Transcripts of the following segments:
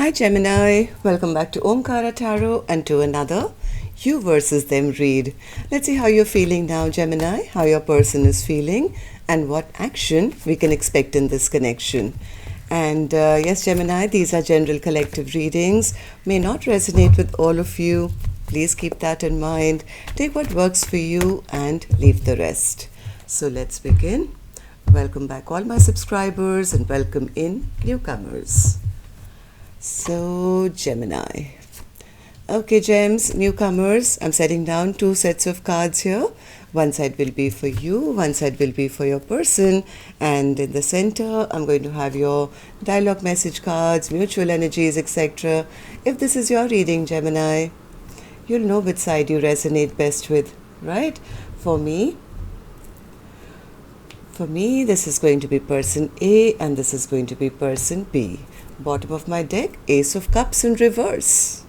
Hi Gemini, welcome back to Omkaratarot and to another you versus them read. Let's see how you're feeling now, Gemini, how your person is feeling and what action we can expect in this connection. And yes, Gemini, these are general collective readings, may not resonate with all of you. Please keep that in mind. Take what works for you and leave the rest. So let's begin. Welcome back all my subscribers and welcome in newcomers. So, Gemini. Okay, Gems, newcomers, I'm setting down 2 sets of cards here. One side will be for you, one side will be for your person, and in the center, I'm going to have your dialogue message cards, mutual energies, etc. If this is your reading, Gemini, you'll know which side you resonate best with, right? For me, this is going to be person A and this is going to be person B. Bottom of my deck, Ace of Cups in reverse.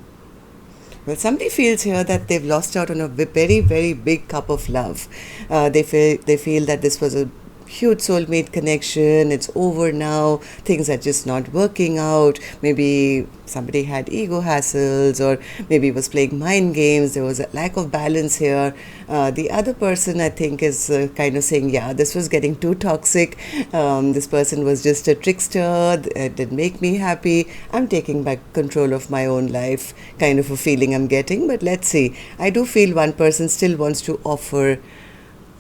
Well, somebody feels here that they've lost out on a very, very big cup of love. They feel that this was a huge soulmate connection. It's over now. Things are just not working out. Maybe somebody had ego hassles or maybe was playing mind games. There was a lack of balance here. The other person, I think, is kind of saying, yeah, this was getting too toxic. This person was just a trickster. It didn't make me happy. I'm taking back control of my own life, kind of a feeling I'm getting. But let's see. I do feel one person still wants to offer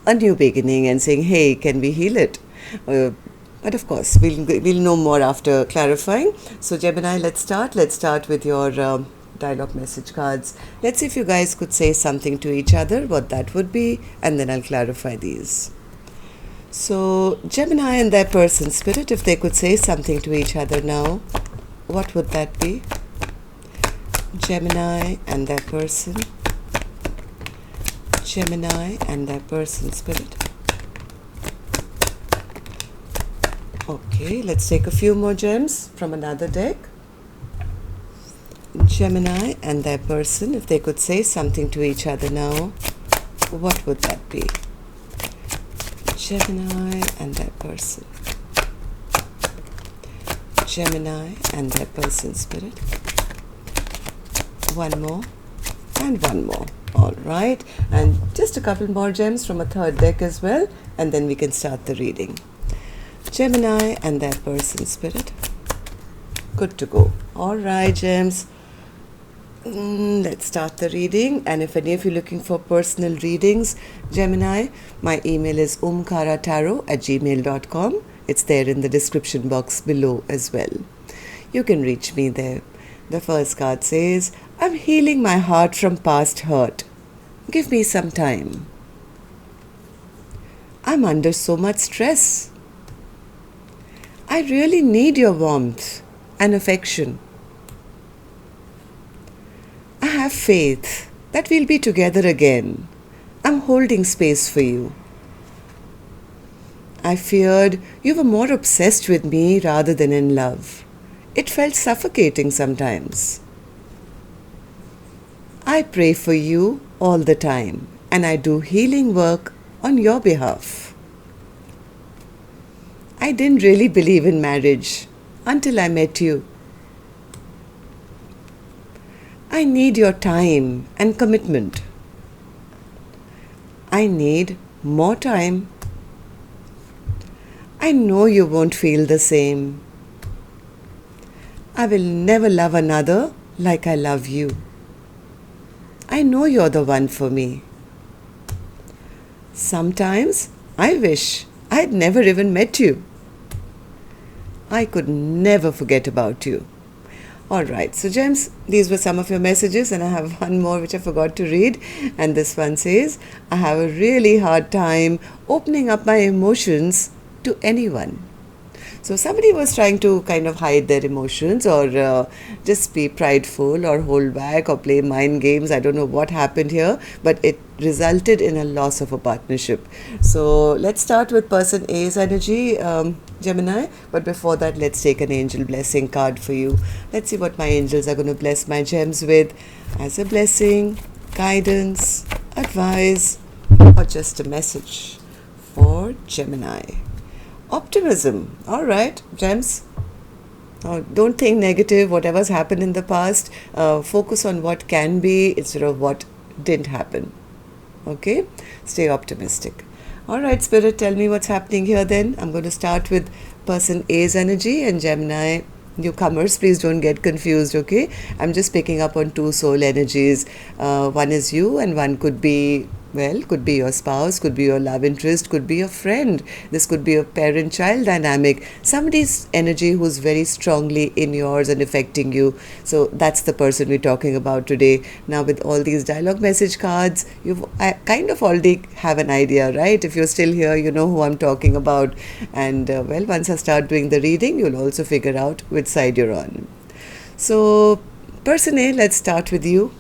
a new beginning and saying, hey, can we heal it? But of course, we'll know more after clarifying. So Gemini, let's start. Let's start with your dialogue message cards. Let's see if you guys could say something to each other, what that would be, and then I'll clarify these. So Gemini and their person spirit, if they could say something to each other now, what would that be? Gemini and their person. Gemini and their person spirit. Okay, let's take a few more gems from another deck. Gemini and their person, if they could say something to each other now, what would that be? Gemini and their person. Gemini and their person spirit. One more and one more. All right, and just a couple more gems from a third deck as well, and then we can start the reading. Gemini and their person spirit. Good to go. All right, gems. Let's start the reading. And if any of you are looking for personal readings, Gemini, my email is omkaratarot@gmail.com. It's there in the description box below as well. You can reach me there. The first card says, I'm healing my heart from past hurt. Give me some time. I'm under so much stress. I really need your warmth and affection. I have faith that we'll be together again. I'm holding space for you. I feared you were more obsessed with me rather than in love. It felt suffocating sometimes. I pray for you all the time, and I do healing work on your behalf. I didn't really believe in marriage until I met you. I need your time and commitment. I need more time. I know you won't feel the same. I will never love another like I love you. I know you're the one for me. Sometimes I wish I'd never even met you. I could never forget about you. Alright, so gems, these were some of your messages and I have one more which I forgot to read. And this one says, I have a really hard time opening up my emotions to anyone. So somebody was trying to kind of hide their emotions or just be prideful or hold back or play mind games. I don't know what happened here, but it resulted in a loss of a partnership. So let's start with person A's energy, Gemini. But before that, let's take an angel blessing card for you. Let's see what my angels are going to bless my gems with as a blessing, guidance, advice, or just a message for Gemini. Optimism. All right, gems. Don't think negative, whatever's happened in the past. Focus on what can be instead of what didn't happen. Okay? Stay optimistic. All right, Spirit, tell me what's happening here then. I'm going to start with person A's energy and Gemini. Newcomers, please don't get confused, okay? I'm just picking up on two soul energies. One is you, and one could be, well, could be your spouse, could be your love interest, could be your friend. This could be a parent-child dynamic. Somebody's energy who's very strongly in yours and affecting you. So that's the person we're talking about today. Now with all these dialogue message cards, I kind of already have an idea, right? If you're still here, you know who I'm talking about. And well, once I start doing the reading, you'll also figure out which side you're on. So person A, let's start with you.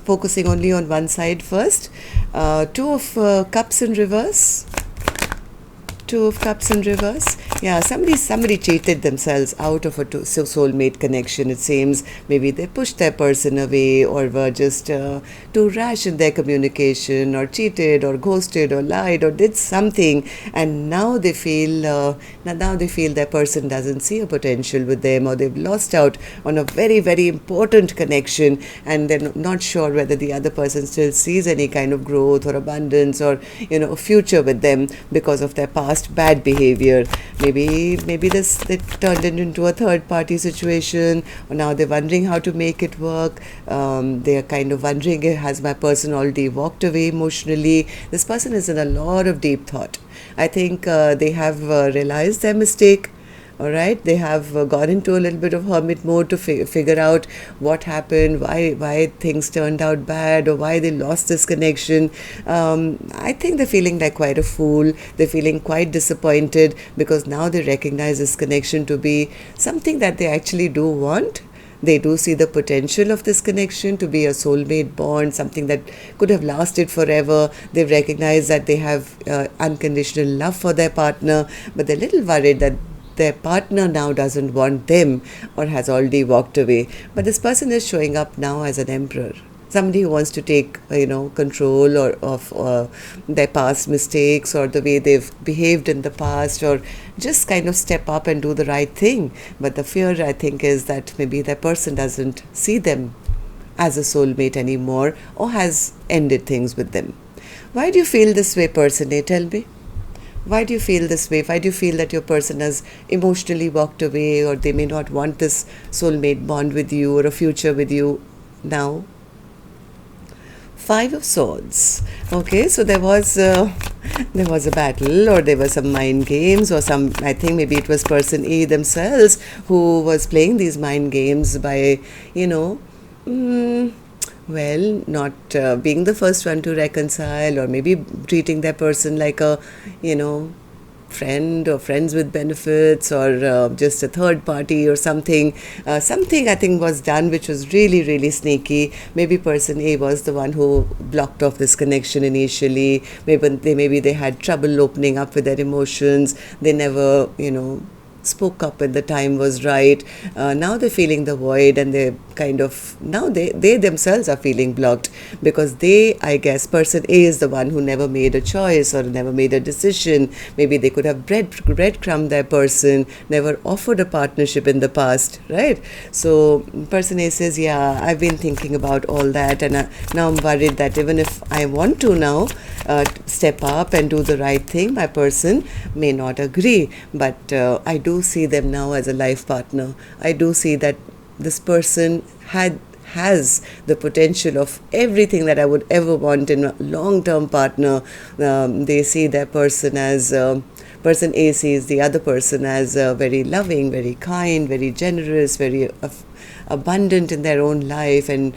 Focusing only on one side first. Two of Cups in reverse. Two of Cups in reverse. Yeah, somebody cheated themselves out of a soulmate connection, it seems. Maybe they pushed their person away, or were just too rash in their communication, or cheated, or ghosted, or lied, or did something, and now they feel their person doesn't see a potential with them, or they've lost out on a very, very important connection, and they're not sure whether the other person still sees any kind of growth or abundance or a future with them because of their past bad behavior. Maybe they turned it into a third party situation, or now they're wondering how to make it work. They're kind of wondering, has my person already walked away emotionally? This person is in a lot of deep thought. I think they have realized their mistake. All right, they have gone into a little bit of hermit mode to figure out what happened, why things turned out bad, or why they lost this connection. I think they're feeling like quite a fool. They're feeling quite disappointed because now they recognize this connection to be something that they actually do want. They do see the potential of this connection to be a soulmate bond, something that could have lasted forever. They recognize that they have unconditional love for their partner, but they're a little worried that their partner now doesn't want them or has already walked away. But this person is showing up now as an emperor. Somebody who wants to take, control of their past mistakes or the way they've behaved in the past, or just kind of step up and do the right thing. But the fear, I think, is that maybe that person doesn't see them as a soulmate anymore, or has ended things with them. Why do you feel this way, person A? Tell me. Why do you feel this way? Why do you feel that your person has emotionally walked away, or they may not want this soulmate bond with you or a future with you now? Five of Swords. Okay, so there was a battle, or there were some mind games, or I think maybe it was person A themselves who was playing these mind games by, not being the first one to reconcile, or maybe treating their person like a, friend or friends with benefits, or just a third party or something. Something I think was done which was really, really sneaky. Maybe person A was the one who blocked off this connection initially. Maybe they had trouble opening up with their emotions. They never, spoke up when the time was right. Now they're feeling the void, and they they themselves are feeling blocked, because I guess person A is the one who never made a choice or never made a decision. Maybe they could have breadcrumbed their person, never offered a partnership in the past, right? So person A says, yeah, I've been thinking about all that, and now I'm worried that even if I want to now step up and do the right thing, my person may not agree. But I do see them now as a life partner. I do see that this person has the potential of everything that I would ever want in a long-term partner. They see their person as person A sees the other person as very loving, very kind, very generous, very abundant in their own life, and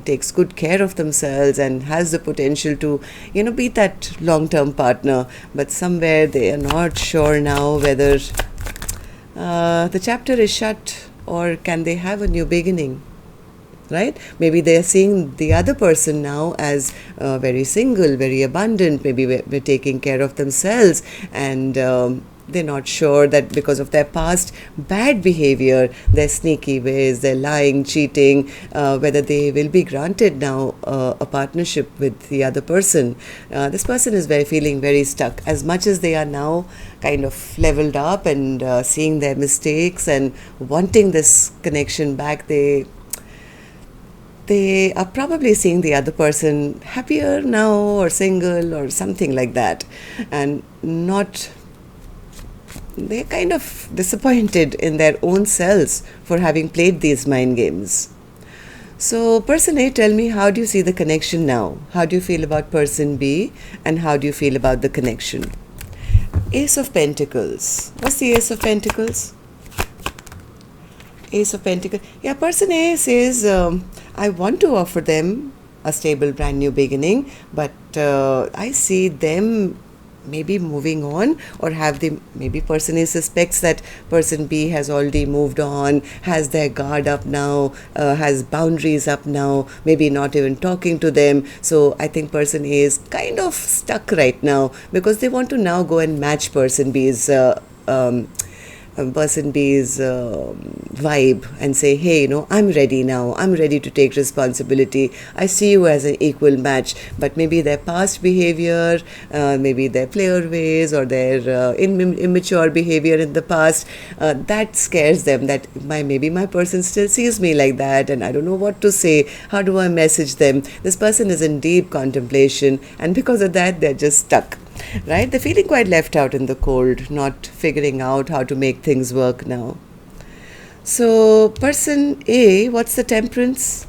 takes good care of themselves and has the potential to be that long-term partner. But somewhere they are not sure now whether the chapter is shut, or can they have a new beginning, right? Maybe they are seeing the other person now as very single, very abundant, maybe we're taking care of themselves, and they're not sure that because of their past bad behavior, their sneaky ways, their lying, cheating, whether they will be granted now a partnership with the other person. This person is feeling very stuck. As much as they are now kind of leveled up and seeing their mistakes and wanting this connection back, they are probably seeing the other person happier now or single or something like that, and they're kind of disappointed in their own selves for having played these mind games. So person A, tell me, how do you see the connection now? How do you feel about person B, and how do you feel about the connection? Ace of Pentacles. What's the Ace of Pentacles? Ace of Pentacles. Yeah, person A says, I want to offer them a stable brand new beginning, but I see them maybe moving on, or maybe person A suspects that person B has already moved on, has their guard up now, has boundaries up now, maybe not even talking to them. So I think person A is kind of stuck right now because they want to now go and match person B's vibe and say, hey, I'm ready now. I'm ready to take responsibility. I see you as an equal match. But maybe their past behavior, maybe their player ways, or their immature behavior in the past, that scares them, that maybe my person still sees me like that and I don't know what to say. How do I message them? This person is in deep contemplation, and because of that, they're just stuck. Right? They're feeling quite left out in the cold, not figuring out how to make things work now. So person A, what's the Temperance?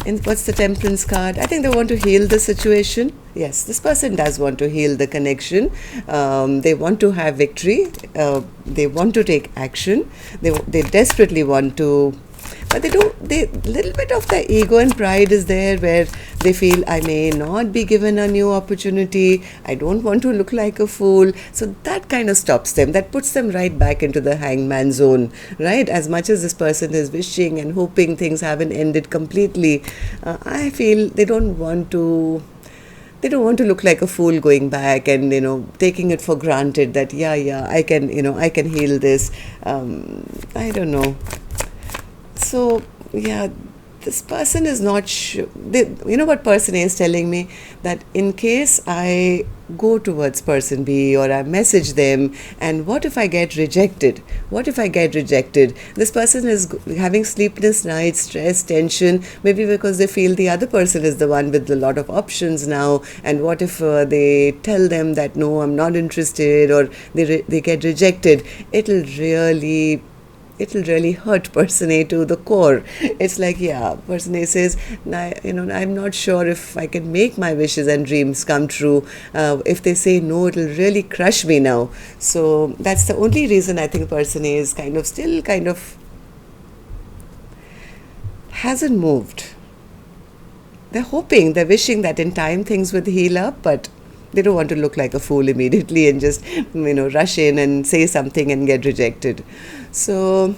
What's the Temperance card? I think they want to heal the situation. Yes, this person does want to heal the connection. They want to have victory. They want to take action. They desperately want to, but little bit of their ego and pride is there, where they feel, I may not be given a new opportunity, I don't want to look like a fool. So that kind of stops them. That puts them right back into the hangman zone, right? As much as this person is wishing and hoping things haven't ended completely, I feel they don't want to look like a fool going back and, taking it for granted that, I can heal this. I don't know. So, this person is not sure. What person A is telling me? That in case I go towards person B or I message them, and what if I get rejected? What if I get rejected? This person is having sleepless nights, stress, tension, maybe because they feel the other person is the one with a lot of options now. And what if they tell them that, no, I'm not interested, or they get rejected? It'll really hurt person A to the core. It's like, person A says, I'm not sure if I can make my wishes and dreams come true. If they say no, it'll really crush me now. So that's the only reason I think person A is still hasn't moved. They're hoping, they're wishing that in time things would heal up, but they don't want to look like a fool immediately and just, rush in and say something and get rejected. So,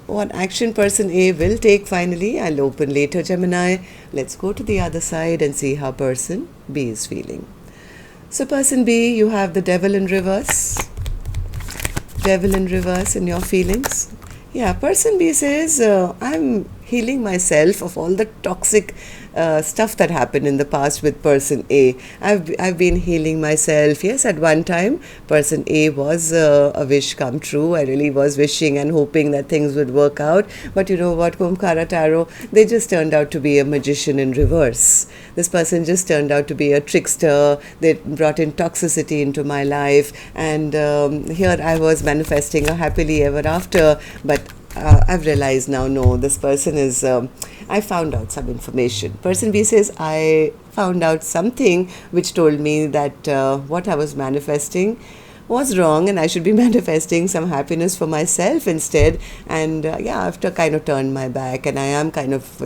what action person A will take finally, I'll open later, Gemini. Let's go to the other side and see how person B is feeling. So, person B, you have the Devil in reverse. Devil in reverse in your feelings. Yeah, person B says, I'm healing myself of all the toxic stuff that happened in the past with person A. I've been healing myself. Yes, at one time, person A was a wish come true. I really was wishing and hoping that things would work out. But you know what, Omkaratarot, they just turned out to be a magician in reverse. This person just turned out to be a trickster. They brought in toxicity into my life. And here I was manifesting a happily ever after. But I've realized now, no, this person is, I found out some information. Person B says, I found out something which told me that what I was manifesting was wrong and I should be manifesting some happiness for myself instead. And I've kind of turned my back, and I am kind of,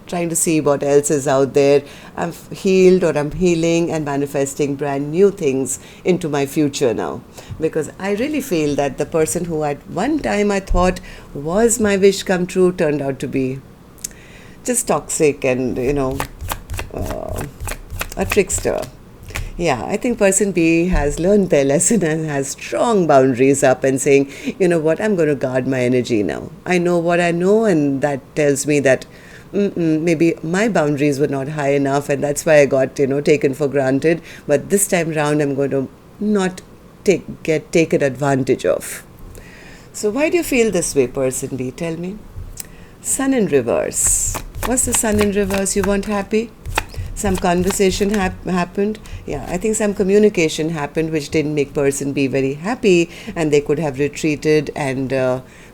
trying to see what else is out there. I've healed, or I'm healing and manifesting brand new things into my future now. Because I really feel that the person who at one time I thought was my wish come true turned out to be just toxic and, a trickster. Yeah, I think person B has learned their lesson and has strong boundaries up and saying, you know what, I'm going to guard my energy now. I know what I know, and that tells me that maybe my boundaries were not high enough, and that's why I got, taken for granted. But this time round, I'm going to not get taken advantage of. So why do you feel this way, person B? Tell me. Sun in reverse. What's the sun in reverse? You weren't happy? Some conversation happened. Yeah, I think some communication happened which didn't make person B very happy, and they could have retreated and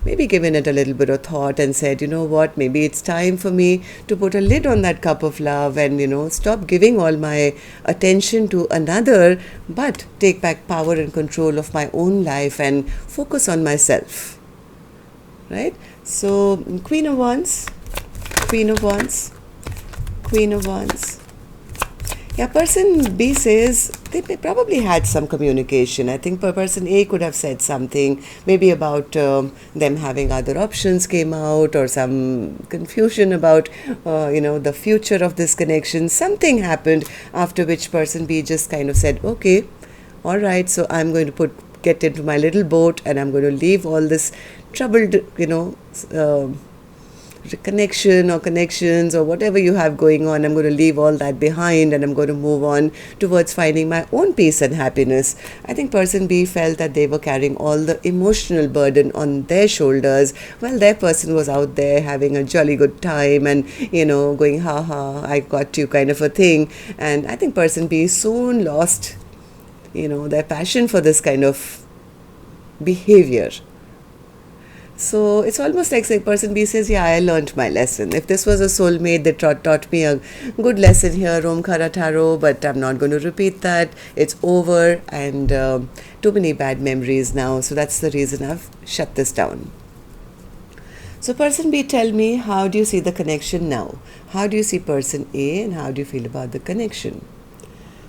maybe given it a little bit of thought and said, you know what, maybe it's time for me to put a lid on that cup of love and, stop giving all my attention to another, but take back power and control of my own life and focus on myself. Right? So, Queen of Wands, Queen of Wands, Queen of Wands. Yeah, person B says they probably had some communication. I think person A could have said something, maybe about them having other options came out, or some confusion about, the future of this connection. Something happened after which person B just kind of said, okay, all right, so I'm going to get into my little boat and I'm going to leave all this troubled, connection or connections or whatever you have going on. I'm going to leave all that behind and I'm going to move on towards finding my own peace and happiness. I think person B felt that they were carrying all the emotional burden on their shoulders while their person was out there having a jolly good time and, going, ha ha, I got you kind of a thing. And I think person B soon lost, their passion for this kind of behavior. So it's almost like person B says, yeah, I learned my lesson. If this was a soulmate, they taught me a good lesson here, Omkaratarot, but I'm not going to repeat that. It's over, and too many bad memories now. So that's the reason I've shut this down. So person B, tell me, how do you see the connection now? How do you see person A, and how do you feel about the connection?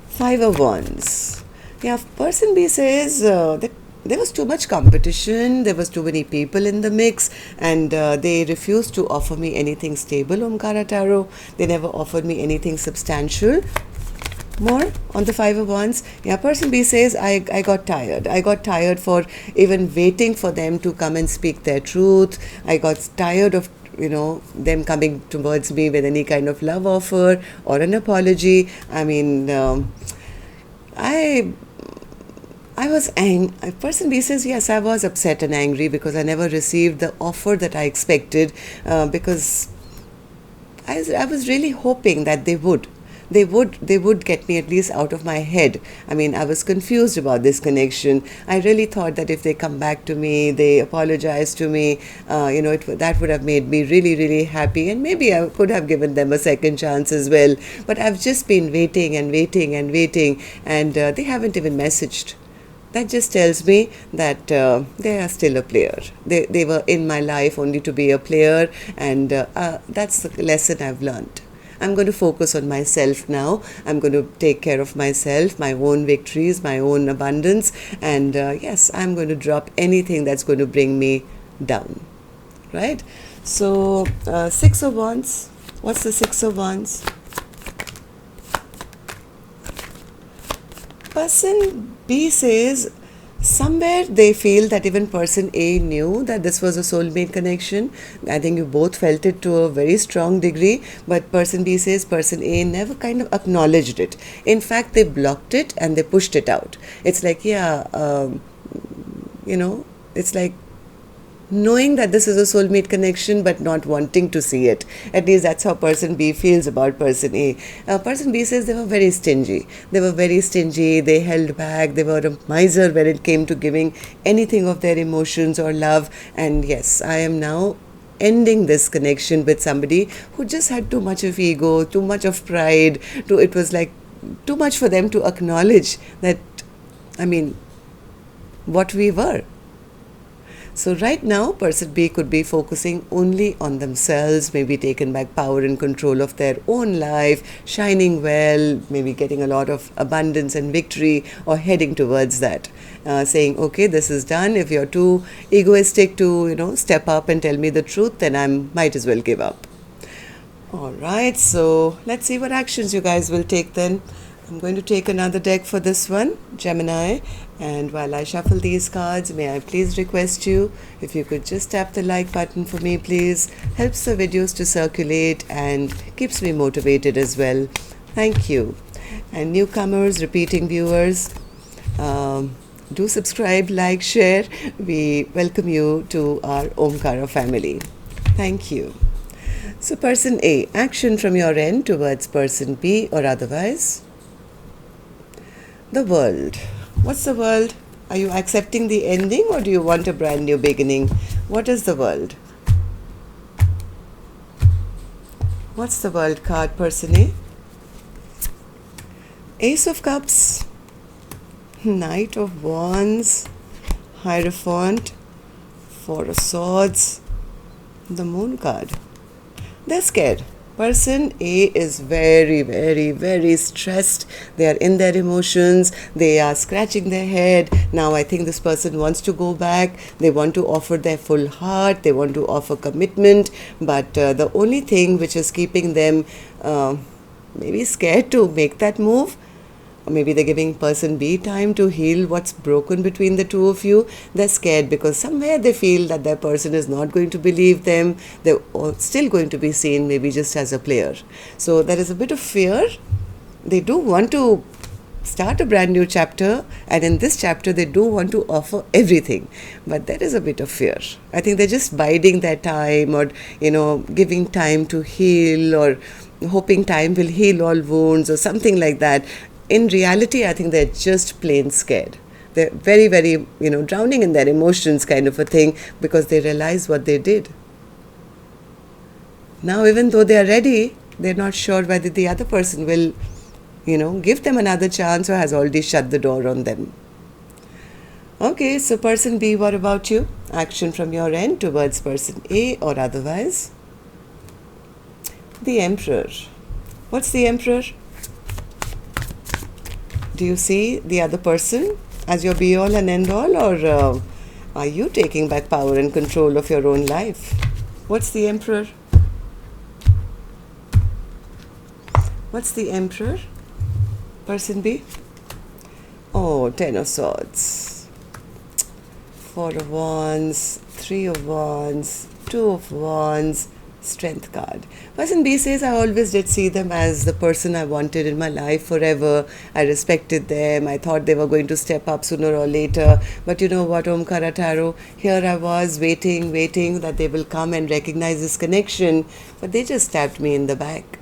Five of Wands. Yeah, person B says that there was too much competition, there was too many people in the mix, and they refused to offer me anything stable, Omkaratarot. They never offered me anything substantial. More on the Five of Wands. Yeah, person B says, I got tired. I got tired for even waiting for them to come and speak their truth. I got tired of them coming towards me with any kind of love offer or an apology. I mean, I was angry. Person B says, yes, I was upset and angry because I never received the offer that I expected, because I was really hoping that they would get me at least out of my head. I mean, I was confused about this connection. I really thought that if they come back to me, they apologize to me, that would have made me really, really happy, and maybe I could have given them a second chance as well. But I've just been waiting and waiting and waiting, and they haven't even messaged. That just tells me that they are still a player. They were in my life only to be a player, and that's the lesson I've learned. I'm going to focus on myself now. I'm going to take care of myself, my own victories, my own abundance, and yes, I'm going to drop anything that's going to bring me down. Right? So, Six of Wands. What's the Six of Wands? Person B says somewhere they feel that even person A knew that this was a soulmate connection. I think you both felt it to a very strong degree, but person B says person A never kind of acknowledged it. In fact, they blocked it and they pushed it out. It's like, it's like knowing that this is a soulmate connection but not wanting to see it. At least that's how person B feels about person A. Person B says they were very stingy. They held back. They were a miser when it came to giving anything of their emotions or love. And yes, I am now ending this connection with somebody who just had too much of ego, too much of pride. It was like too much for them to acknowledge that, what we were. So right now, person B could be focusing only on themselves, maybe taking back power and control of their own life, shining well, maybe getting a lot of abundance and victory, or heading towards that. Saying, okay, this is done. If you're too egoistic to, step up and tell me the truth, then I might as well give up. All right, so let's see what actions you guys will take then. I'm going to take another deck for this one, Gemini, and while I shuffle these cards, may I please request you, if you could just tap the like button for me, please. Helps the videos to circulate and keeps me motivated as well. Thank you. And newcomers, repeating viewers, do subscribe, like, share. We welcome you to our Omkara family. Thank you. So person A, action from your end towards person B or otherwise. The world. What's the world? Are you accepting the ending or do you want a brand new beginning? What is the world? What's the world card, person A? Ace of Cups, Knight of Wands, Hierophant, Four of Swords, the Moon card. They're scared. Person A is very, very, very stressed. They are in their emotions. They are scratching their head. Now I think this person wants to go back. They want to offer their full heart. They want to offer commitment. But the only thing which is keeping them maybe scared to make that move, or maybe they're giving person B time to heal what's broken between the two of you. They're scared because somewhere they feel that their person is not going to believe them. They're still going to be seen maybe just as a player. So there is a bit of fear. They do want to start a brand new chapter, and in this chapter they do want to offer everything, but there is a bit of fear. I think they're just biding their time, or giving time to heal, or hoping time will heal all wounds or something like that. In reality, I think they're just plain scared. They're very, very, drowning in their emotions kind of a thing, because they realize what they did. Now, even though they are ready, they're not sure whether the other person will, give them another chance or has already shut the door on them. Okay, so person B, what about you? Action from your end towards person A or otherwise. The Emperor. What's the Emperor? Do you see the other person as your be-all and end-all, or are you taking back power and control of your own life? What's the Emperor? What's the Emperor? Person B? Oh, Ten of Swords. Four of Wands, Three of Wands, Two of Wands, Strength card. Person B says, I always did see them as the person I wanted in my life forever. I respected them. I thought they were going to step up sooner or later. But you know what, Omkaratarot? Here I was waiting that they will come and recognize this connection. But they just stabbed me in the back.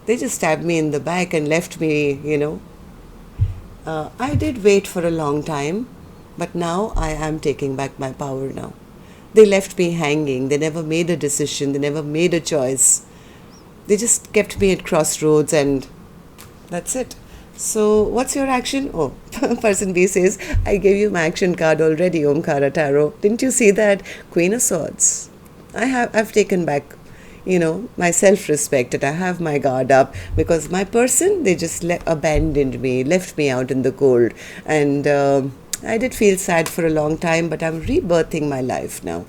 They just stabbed me in the back and left me, I did wait for a long time. But now I am taking back my power now. They left me hanging. They never made a decision. They never made a choice. They just kept me at crossroads, and that's it. So what's your action? Oh, person B says, I gave you my action card already, Omkaratarot. Didn't you see that? Queen of Swords. I've taken back, my self-respect, and I have my guard up, because my person, they just abandoned me, left me out in the cold. And I did feel sad for a long time, but I'm rebirthing my life now.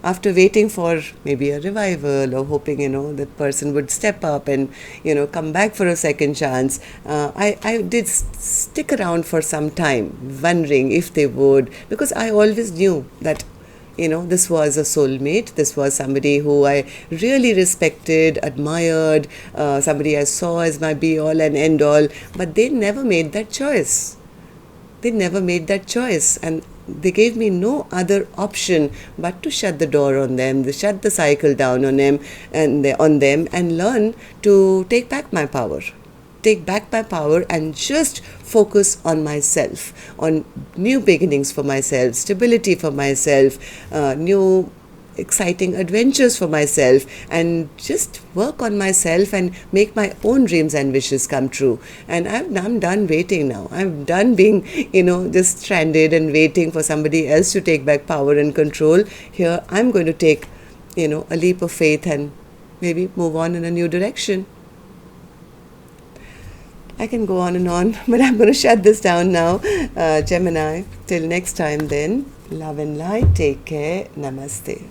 After waiting for maybe a revival, or hoping, the person would step up and, come back for a second chance, I did stick around for some time, wondering if they would, because I always knew that, this was a soulmate. This was somebody who I really respected, admired, somebody I saw as my be-all and end-all, but they never made that choice. They never made that choice, and they gave me no other option but to shut the door on them, to shut the cycle down on them, and learn to take back my power. Take back my power and just focus on myself, on new beginnings for myself, stability for myself, new exciting adventures for myself, and just work on myself and make my own dreams and wishes come true. And I'm done waiting now. I'm done being, just stranded and waiting for somebody else to take back power and control. Here, I'm going to take, a leap of faith and maybe move on in a new direction. I can go on and on, but I'm going to shut this down now. Gemini, till next time then, love and light, take care, namaste.